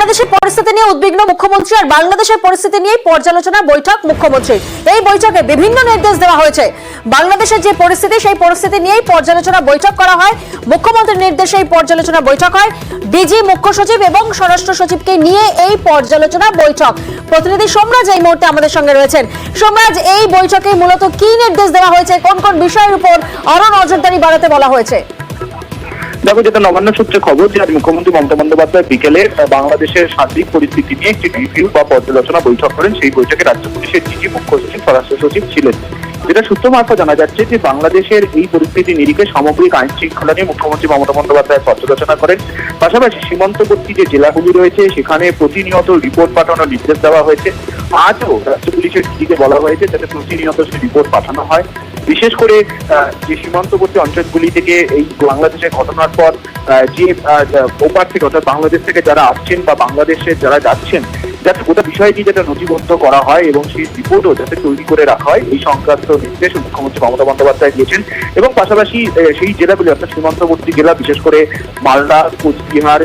বাংলাদেশের পরিস্থিতি নিয়ে উদ্বিগ্ন মুখ্যমন্ত্রী আর বাংলাদেশের পরিস্থিতি নিয়ে পর্যালোচনা বৈঠক মুখ্যমন্ত্রীর। এই বৈঠকে বিভিন্ন নির্দেশ দেওয়া হয়েছে। বাংলাদেশের যে পরিস্থিতি সেই পরিস্থিতি নিয়েই পর্যালোচনা বৈঠক করা হয়। মুখ্যমন্ত্রীর নির্দেশে এই পর্যালোচনা বৈঠক হয়। ডিজি, মুখ্য সচিব এবং স্বরাষ্ট্র সচিবকে নিয়ে এই পর্যালোচনা বৈঠক। প্রতিনিধি সোমরাজ এই মুহূর্তে আমাদের সঙ্গে রয়েছেন। সোমরাজ, এই বৈঠকে মূলত কি নির্দেশ দেওয়া হয়েছে, কোন কোন বিষয়ের উপর আরো নজরদারি বাড়াতে বলা হয়েছে? দেখো, যেটা নবান্ন সূত্রে খবর যে আজ মুখ্যমন্ত্রী মমতা বন্দ্যোপাধ্যায় বিকেলে বাংলাদেশের সার্বিক পরিস্থিতি নিয়ে একটি রিভিউ বা পর্যালোচনা বৈঠক করেন। সেই বৈঠকে রাজ্য পুলিশের ডিজি, মুখ্য সচিব, স্বরাষ্ট্র সচিব ছিলেন। যেটা সূত্র মারফত জানা যাচ্ছে যে বাংলাদেশের এই পরিস্থিতি নিরিখে সামগ্রিক আইন শৃঙ্খলা নিয়ে মুখ্যমন্ত্রী মমতা বন্দ্যোপাধ্যায় পর্যালোচনা করেন। পাশাপাশি সীমান্তবর্তী যে জেলাগুলি রয়েছে সেখানে প্রতিনিয়ত রিপোর্ট পাঠানোর নির্দেশ দেওয়া হয়েছে। আজও রাজ্য পুলিশের ডিজিকে বলা হয়েছে যাতে প্রতিনিয়ত সেই রিপোর্ট পাঠানো হয়। বিশেষ করে যে সীমান্তবর্তী অঞ্চলগুলি থেকে এই বাংলাদেশের ঘটনার পর যে ওপার থেকে অর্থাৎ বাংলাদেশ থেকে যারা আসছেন বা বাংলাদেশে যারা যাচ্ছেন, যাতে গোটা বিষয়টি যাতে নথিবদ্ধ করা হয় এবং সেই রিপোর্টও যাতে তৈরি করে রাখা হয়, এই সংক্রান্ত নির্দেশ মুখ্যমন্ত্রী মমতা বন্দ্যোপাধ্যায় দিয়েছেন। এবং পাশাপাশি সেই জেলাগুলি অর্থাৎ সীমান্তবর্তী জেলা, বিশেষ করে মালদা, কোচবিহার,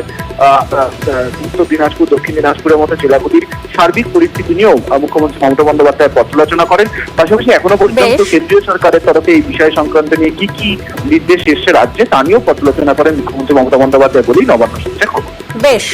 উত্তর দিনাজপুর, দক্ষিণ দিনাজপুরের মতো জেলাগুলির সার্বিক পরিস্থিতি নিয়েও মুখ্যমন্ত্রী মমতা বন্দ্যোপাধ্যায় পর্যালোচনা করেন। পাশাপাশি এখনো পর্যন্ত কেন্দ্রীয় সরকারের তরফে এই বিষয় সংক্রান্ত নিয়ে কি কি নির্দেশ এসছে রাজ্যে তা নিয়েও পর্যালোচনা করেন মুখ্যমন্ত্রী মমতা বন্দ্যোপাধ্যায় বলেই নবান্ন সূত্রে খবর। বেশ।